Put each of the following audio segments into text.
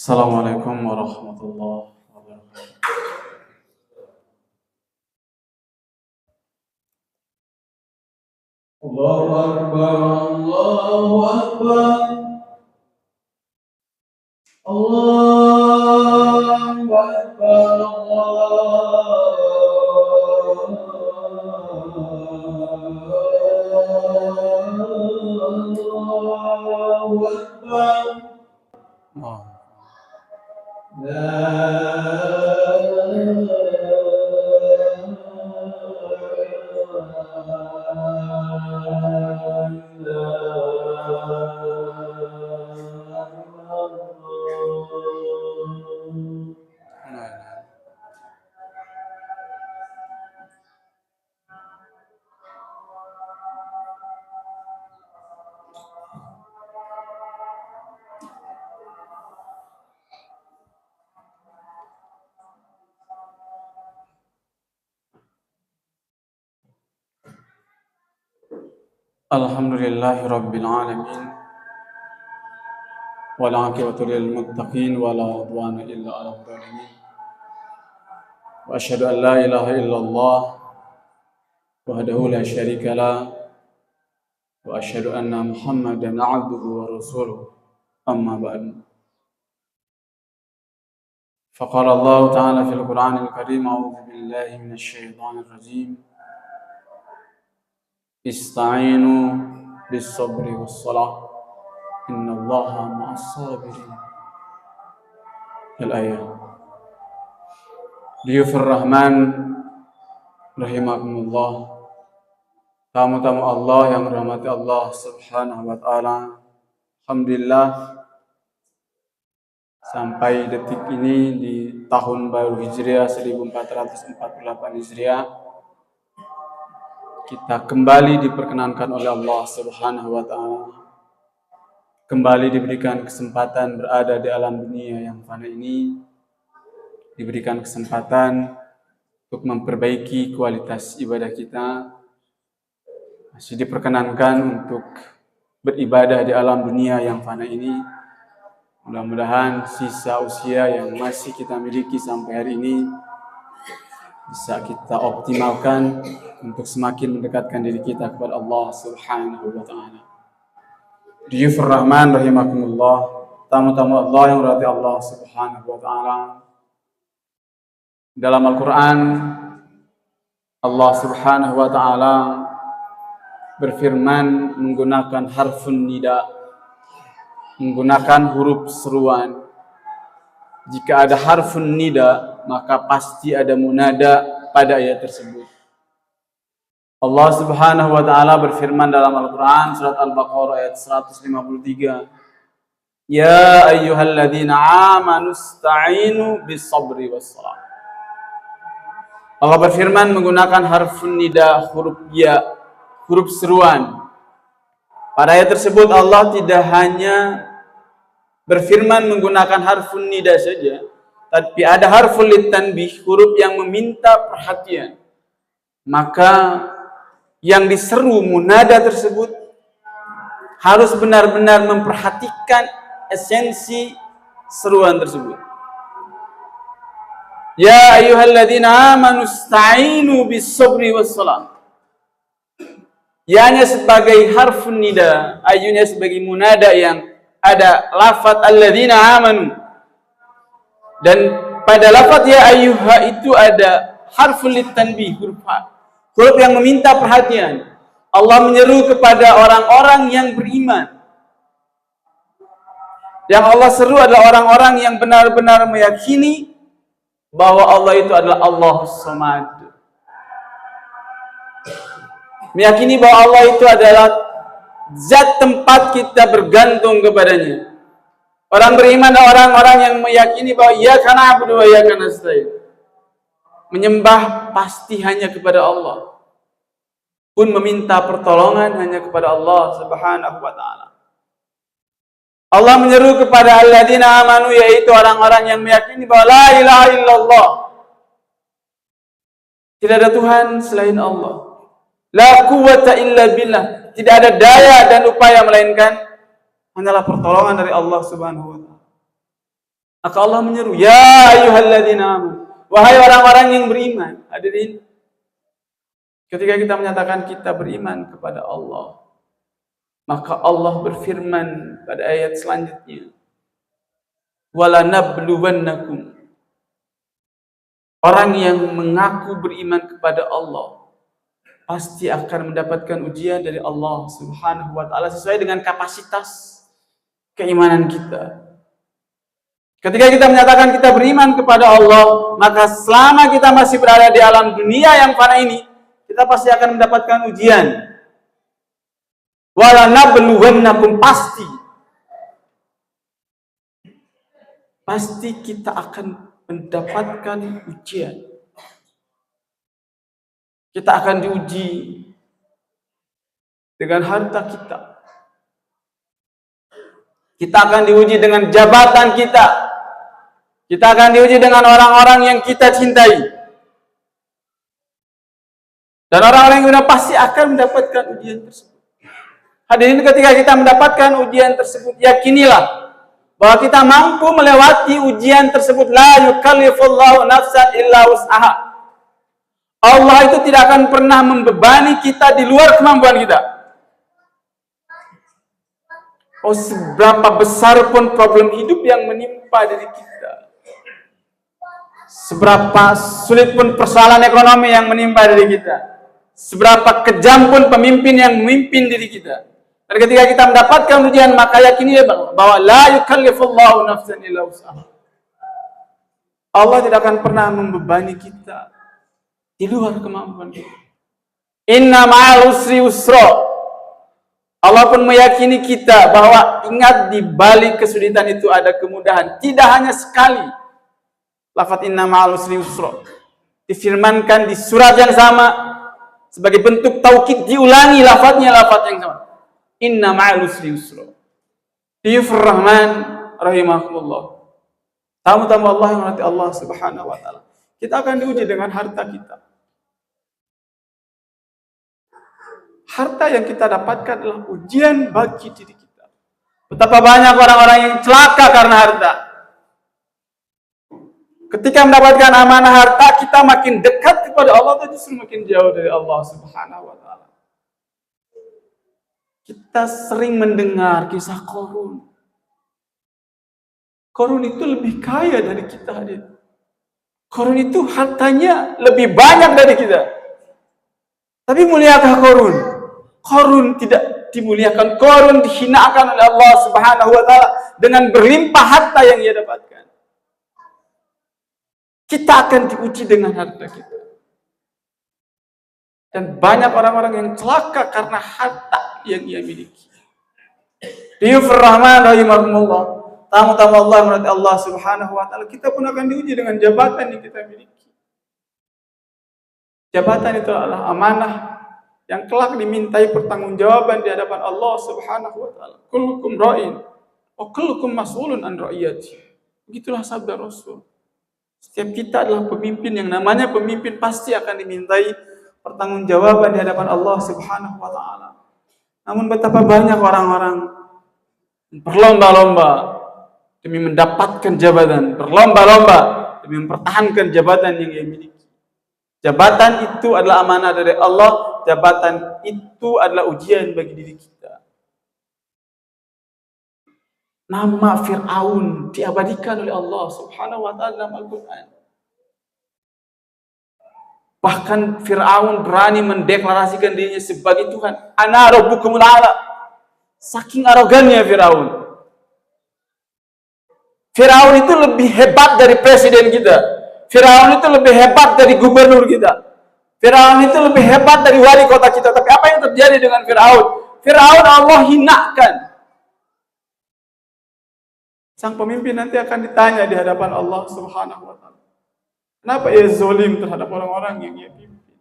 Assalamualaikum warahmatullahi wabarakatuh. Allahu Akbar, Allahu Akbar, Allahu Akbar, Allahu Akbar. Alhamdulillahi Rabbil Alamin, wal aqibatu lil muttaqin, wala udwana illa 'alal zalimin. Wa asyhadu an la ilaha illallah wahdahu la syarika lah, wa asyhadu anna Muhammadan 'abduhu wa rasuluh. Amma ba'du. Faqala Allah ta'ala fil Qur'anil Karim, a'udzu billahi minasy syaithanir rajim. Ista'inu bis-sabri was-salah, innallaha ma'as-sabirin. Al-ayat. Diyufur Rahman rahimakumullah. Tamu-tamu Allah yang rahmati Allah Subhanahu wa taala. Alhamdulillah, sampai detik ini di tahun baru Hijriah 1448 Hijriah, kita kembali diperkenankan oleh Allah Subhanahu wa taala, kembali diberikan kesempatan berada di alam dunia yang fana ini, diberikan kesempatan untuk memperbaiki kualitas ibadah kita, masih diperkenankan untuk beribadah di alam dunia yang fana ini. Mudah-mudahan sisa usia yang masih kita miliki sampai hari ini bisa kita optimalkan untuk semakin mendekatkan diri kita kepada Allah Subhanahu wa taala. Diyufur Rahman rahimakumullah, tamu-tamu Allah yang berarti Allah Subhanahu wa taala. Dalam Al-Qur'an, Allah Subhanahu wa taala berfirman menggunakan harfun nida, menggunakan huruf seruan. Jika ada harfun nida, maka pasti ada munada pada ayat tersebut. Allah Subhanahu wa taala berfirman dalam Al-Qur'an surat Al-Baqarah ayat 153. Ya ayyuhalladzina amanu ista'inu bis-sabri was-salah. Allah berfirman menggunakan harfun nida, huruf ya, huruf seruan. Pada ayat tersebut Allah tidak hanya berfirman menggunakan harfun nida saja, tapi ada harful litanbih, huruf yang meminta perhatian. Maka yang diseru munada tersebut harus benar-benar memperhatikan esensi seruan tersebut. Ya ayyuhalladzina amanu ista'inu bis-sabri was-salah. Ya-nya sebagai harfun nida, ayunya sebagai munada yang ada lafaz alladzina amanu, dan pada lafaz ya ayyuha itu ada harful litanbih, huruf yang meminta perhatian. Allah menyeru kepada orang-orang yang beriman. Yang Allah seru adalah orang-orang yang benar-benar meyakini bahwa Allah itu adalah Allahus Samad. Meyakini bahwa Allah itu adalah zat tempat kita bergantung kepadanya. Orang beriman adalah orang-orang yang meyakini bahwa iyyaka na'budu wa iyyaka nasta'in. Menyembah pasti hanya kepada Allah, pun meminta pertolongan hanya kepada Allah Subhanahu wa taala. Allah menyeru kepada alladzina amanu, yaitu orang-orang yang meyakini bahwa la ilaha illallah, tidak ada Tuhan selain Allah. La quwwata illa billah, tidak ada daya dan upaya melainkan hanyalah pertolongan dari Allah Subhanahu wa taala. Maka Allah menyeru, ya ayyuhalladzina amanu, wahai orang-orang yang beriman. Hadirin, ketika kita menyatakan kita beriman kepada Allah, maka Allah berfirman pada ayat selanjutnya, wala nabluwannakum. Orang yang mengaku beriman kepada Allah pasti akan mendapatkan ujian dari Allah Subhanahu wa taala sesuai dengan kapasitas keimanan kita. Ketika kita menyatakan kita beriman kepada Allah, maka selama kita masih berada di alam dunia yang fana ini, kita pasti akan mendapatkan ujian. Wala nabluwannakum, pasti kita akan mendapatkan ujian. Kita akan diuji dengan harta kita. Kita akan diuji dengan jabatan kita. Kita akan diuji dengan orang-orang yang kita cintai. Dan orang-orang yang pasti akan mendapatkan ujian tersebut. Hadirin, ketika kita mendapatkan ujian tersebut, yakinilah bahwa kita mampu melewati ujian tersebut. La yukallifullahu nafsan illa wus'aha. Allah itu tidak akan pernah membebani kita di luar kemampuan kita. Oh, seberapa besar pun problem hidup yang menimpa diri kita, seberapa sulit pun persoalan ekonomi yang menimpa diri kita, seberapa kejam pun pemimpin yang memimpin diri kita, dan ketika kita mendapatkan ujian, maka yakini bahwa la yukallifullahu nafsan illa wus'aha. Allah tidak akan pernah membebani kita di luar kemampuan kita. Inna ma'al usri usra. Allah pun meyakini kita bahwa ingat, di balik kesulitan itu ada kemudahan. Tidak hanya sekali lafaz inna ma'al usri usra difirmankan di surat yang sama sebagai bentuk taukid, diulangi lafaznya lafaz yang sama. Inna ma'al usri usra. Diyufur Rahman rahimahullah. Tamu-tamu Allah yang rahmati Allah Subhanahu wa taala. Kita akan diuji dengan harta kita. Harta yang kita dapatkan adalah ujian bagi diri kita. Betapa banyak orang-orang yang celaka karena harta. Ketika mendapatkan amanah harta, kita makin dekat kepada Allah, tapi justru makin jauh dari Allah Subhanahu wa taala. Kita sering mendengar kisah Qarun. Qarun itu lebih kaya dari kita, hadir. Qarun itu hartanya lebih banyak dari kita. Tapi muliakah Qarun? Qarun tidak dimuliakan. Qarun dihinakan oleh Allah Subhanahu wa taala dengan berlimpah harta yang ia dapatkan. Kita akan diuji dengan harta kita. Dan banyak orang-orang yang celaka karena harta yang ia miliki. Diyufur Rahman rahimahumullah. Tamu-tamu Allah menurut Allah Subhanahu wa taala, kita pun akan diuji dengan jabatan yang kita miliki. Jabatan itu adalah amanah yang kelak dimintai pertanggungjawaban di hadapan Allah Subhanahu wa taala. Kullukum ra'in wa kullukum mas'ulun an ra'iyati. Begitulah sabda Rasul. Setiap kita adalah pemimpin, yang namanya pemimpin pasti akan dimintai pertanggungjawaban di hadapan Allah Subhanahu wa taala. Namun betapa banyak orang-orang berlomba-lomba demi mendapatkan jabatan, berlomba-lomba demi mempertahankan jabatan yang ia miliki. Jabatan itu adalah amanah dari Allah. Jabatan itu adalah ujian bagi diri kita. Nama Fir'aun diabadikan oleh Allah Subhanahu wa taala dalam Al-Quran. Bahkan Fir'aun berani mendeklarasikan dirinya sebagai Tuhan. Ana rabbukumul a'la. Saking arogannya Fir'aun. Fir'aun itu lebih hebat dari presiden kita. Fir'aun itu lebih hebat dari gubernur kita. Fir'aun itu lebih hebat dari wali kota kita. Tapi apa yang terjadi dengan Fir'aun? Fir'aun Allah hinakan. Sang pemimpin nanti akan ditanya di hadapan Allah Subhanahu wa taala. Kenapa ia zalim terhadap orang-orang yang ia pimpin?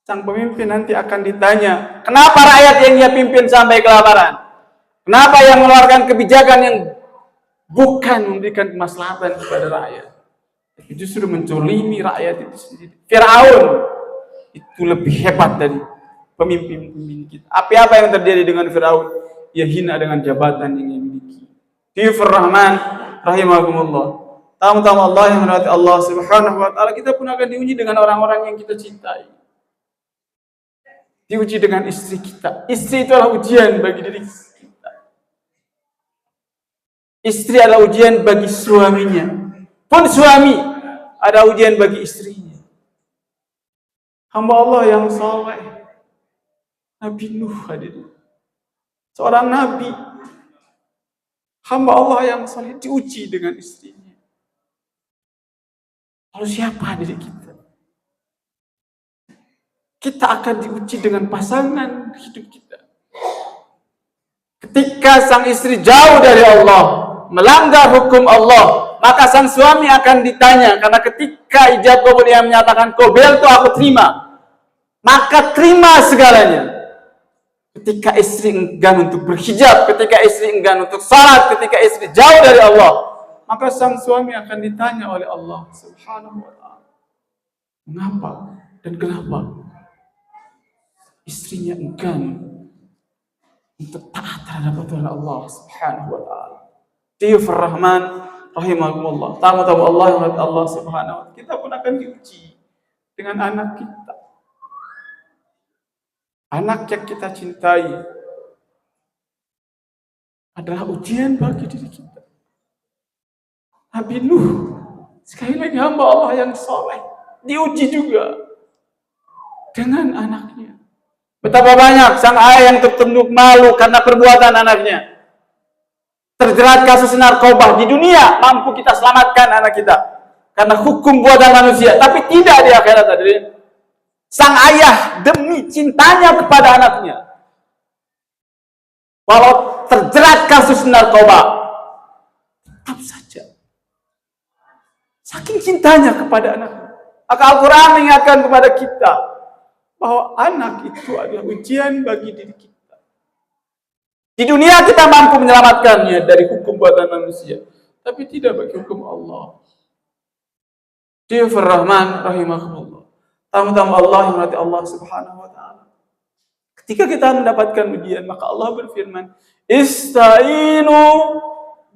Sang pemimpin nanti akan ditanya, kenapa rakyat yang ia pimpin sampai kelaparan? Kenapa ia mengeluarkan kebijakan yang bukan memberikan kemaslahatan kepada rakyat, tapi justru menzalimi rakyat itu sendiri? Fir'aun itu lebih hebat dari pemimpin-pemimpin kita. Apa yang terjadi dengan Fir'aun? Ia hina dengan jabatan yang ia miliki. Diyufur Rahman rahimakumullah. Tamu-tamu Allah yang merahmati Allah Subhanahu wa taala, kita pun akan diuji dengan orang-orang yang kita cintai. Diuji dengan istri kita. Istri itu adalah ujian bagi diri kita. Istri adalah ujian bagi suaminya. Pun suami ada ujian bagi istrinya. Hamba Allah yang saleh, Nabi Nuh hadirin. Seorang nabi, hamba Allah yang saleh diuji dengan istrinya. Lalu siapa diri kita? Kita akan diuji dengan pasangan hidup kita. Ketika sang istri jauh dari Allah, melanggar hukum Allah, maka sang suami akan ditanya. Karena ketika ijab kabul dia menyatakan qabultu, aku terima, maka terima segalanya. Ketika istri enggan untuk berhijab, ketika istri enggan untuk salat, ketika istri jauh dari Allah, maka sang suami akan ditanya oleh Allah Subhanahu wa taala, mengapa dan kenapa istrinya enggan untuk taat terhadap aturan Allah Subhanahu wa taala. Diyufur Rahman rahimakumullah. Tamu-tamu Allah yang rahmat Allah Subhanahu wa taala, kita pun akan diuji dengan anak kita. Anak yang kita cintai adalah ujian bagi diri kita. Nabi Nuh, sekali lagi hamba Allah yang saleh, diuji juga dengan anaknya. Betapa banyak sang ayah yang tertunduk malu karena perbuatan anaknya. Terjerat kasus narkoba di dunia, mampu kita selamatkan anak kita karena hukum buatan manusia, tapi tidak di akhirat hadirin. Sang ayah demi cintanya kepada anaknya, walau terjerat kasus narkoba, tetap saja saking cintanya kepada anaknya. Maka Al-Quran mengingatkan kepada kita bahwa anak itu adalah ujian bagi diri kita. Di dunia kita mampu menyelamatkannya dari hukum buatan manusia, tapi tidak bagi hukum Allah. Diyufur Rahman rahimahumullah. Tamu-tamu Allah yang merahmati Allah Subhanahu wa taala. Ketika kita mendapatkan ujian, maka Allah berfirman, "Ista'inu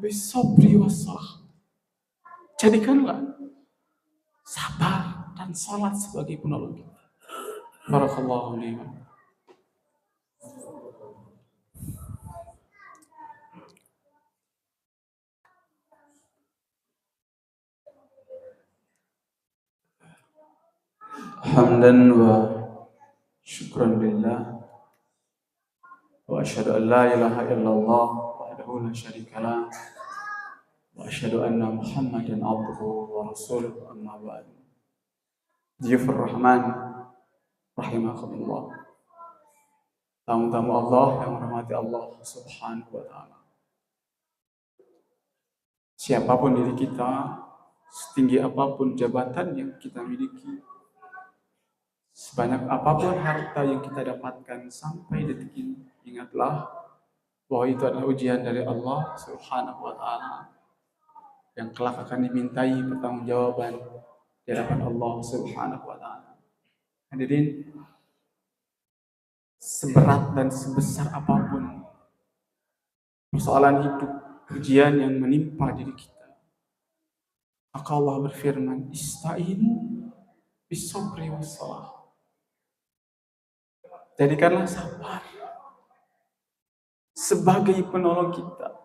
bis-sabri was-salah." Jadikanlah sabar dan salat sebagai penolong kita. Barakallahu li wa lakum. Hamdan wa syukran lillah wa asyhadu an la ilaha illallah wahdahu la syarikalah wa asyhadu anna Muhammadan abduhu wa rasuluhu, amma ba'd. Diyufur Rahman rahimakumullah. Tamu-tamu Allah yang merahmati Allah Subhanahu wa taala. Siapapun diri kita, setinggi apapun jabatan yang kita miliki, sebanyak apapun harta yang kita dapatkan sampai detik ini, ingatlah bahwa itu adalah ujian dari Allah Subhanahu wa taala yang kelak akan dimintai pertanggungjawaban di hadapan Allah Subhanahu wa taala. Hadirin, seberat dan sebesar apapun persoalan hidup, ujian yang menimpa diri kita, maka Allah berfirman, "Ista'inu bis-sabri was-salah." Jadikanlah sabar sebagai penolong kita.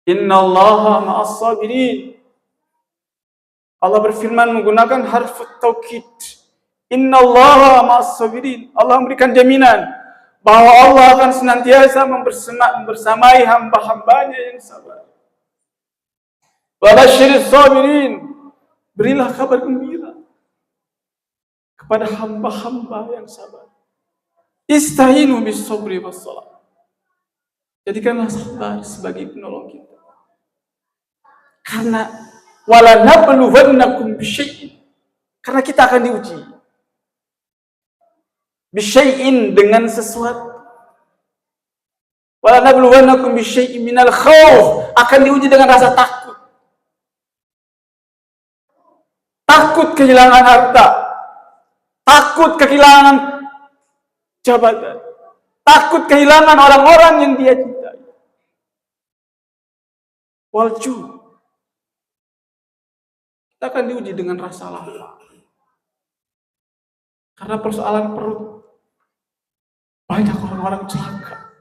Innallaha ma'as sabirin. Allah berfirman menggunakan harfut taukid. Innallaha ma'as sabirin. Allah memberikan jaminan bahwa Allah akan senantiasa membersamai hamba-hambanya yang sabar. Wa basyiris sabirin. Berilah kabar gembira kepada hamba-hamba yang sabar. Ista'inu bis-sabri was-salah. Jadikanlah sabar sebagai penolong kita. Karena wala nabluwannakum bisyai'in. Karena kita akan diuji. Bisyai'in dengan sesuatu. Wala nabluwannakum bisyai'in minal khauf. Akan diuji dengan rasa takut. Takut kehilangan harta. Takut kehilangan jabatan, takut kehilangan orang-orang yang dia cintai. walju. Kita akan diuji dengan rasa lapar. Karena persoalan perut. Banyak orang-orang celaka.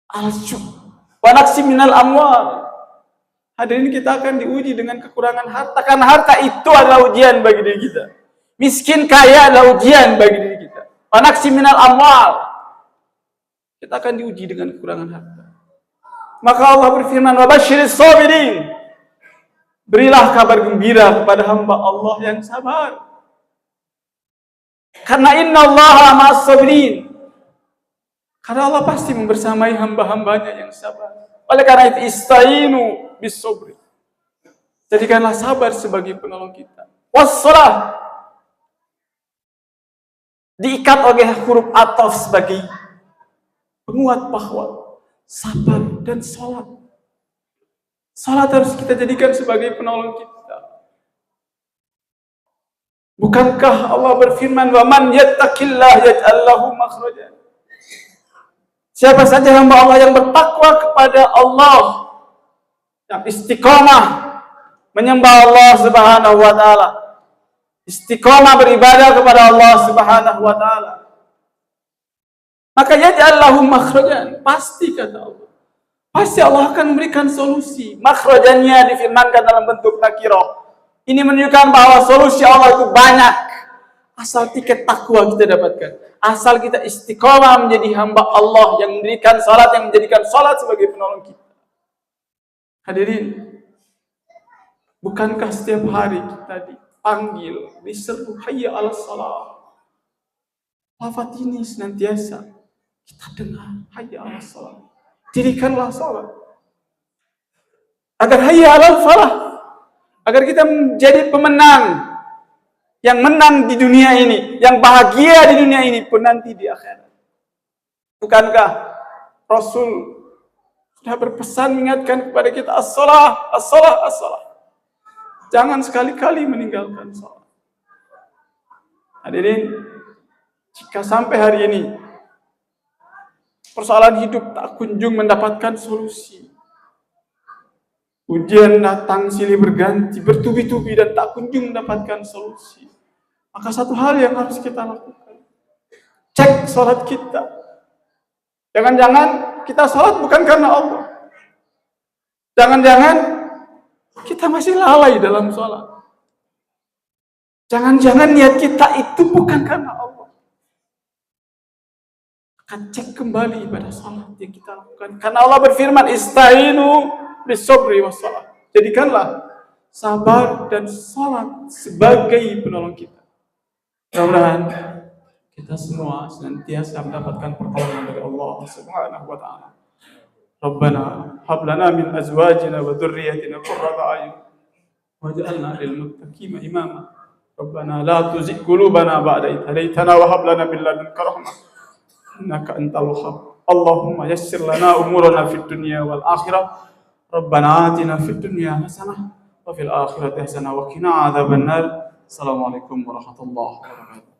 Al-ju' wa naqsi minal amwal. Hadirin, kita akan diuji dengan kekurangan harta. Karena harta itu adalah ujian bagi diri kita. Miskin kaya adalah ujian bagi diri kita. Wa naqsi minal amwal. Kita akan diuji dengan kekurangan harta. Maka Allah berfirman, wa basyiris sabirin. Berilah kabar gembira kepada hamba Allah yang sabar. Karena innallaha ma'as sabirin. Karena Allah pasti membersamai hamba-hambanya yang sabar. Oleh karena itu, istainu bis-sabri. Jadikanlah sabar sebagai penolong kita. Wassalah. Diikat oleh huruf ataf sebagai penguat bahwa sabar dan sholat. Sholat harus kita jadikan sebagai penolong kita. Bukankah Allah berfirman, wa man yattaqillah yaj'al lahu makhrajan. Siapa saja hamba Allah yang bertakwa kepada Allah, yang istiqomah menyembah Allah Subhanahu wa taala, istiqomah beribadah kepada Allah Subhanahu wa taala, maka yaj'al lahu makhrajan, pasti kata Allah. Pasti Allah akan memberikan solusi. Makhrajannya difirmankan dalam bentuk nakirah. Ini menunjukkan bahwa solusi Allah itu banyak. Asal tiket takwa kita dapatkan. Asal kita istiqomah menjadi hamba Allah yang mendirikan salat, yang menjadikan salat sebagai penolong kita. Hadirin, bukankah setiap hari kita dipanggil, diseru hayya 'alas shalah? Lafaz ini senantiasa kita dengar, hayya 'alas shalah. Dirikanlah salat. Agar hayya 'alal falah. Agar kita menjadi pemenang, yang menang di dunia ini, yang bahagia di dunia ini pun nanti di akhirat. Bukankah Rasul sudah berpesan mengingatkan kepada kita as-shalah, as-shalah, as-shalah. Jangan sekali-kali meninggalkan salat. Hadirin, jika sampai hari ini persoalan hidup tak kunjung mendapatkan solusi, ujian datang silih berganti, bertubi-tubi dan tak kunjung mendapatkan solusi, maka satu hal yang harus kita lakukan, cek sholat kita. Jangan-jangan kita sholat bukan karena Allah. Jangan-jangan kita masih lalai dalam sholat. Jangan-jangan niat kita itu bukan karena Allah. Akan cek kembali pada sholat yang kita lakukan. Karena Allah berfirman, istainu bis-sabri was-shalah. Jadikanlah sabar dan salat sebagai penolong kita. Mudah-mudahan kita semua senantiasa mendapatkan pertolongan dari Allah Subhanahu wa taala. Rabbana hab lana min azwajina wa dhurriyyatina qurrata a'yun waj'alna lil muttaqina imama. Rabbana la tuzigh qulubana ba'da idh hadaytana wa hab lana min ladunka rahmah innaka antal wahhab. Allahumma yassir lana umurana fid dunya wal akhirah. Rabbana atina fid dunya hasanah wa fil akhirati hasanah wa qina adzabannar. Assalamualaikum warahmatullahi wabarakatuh.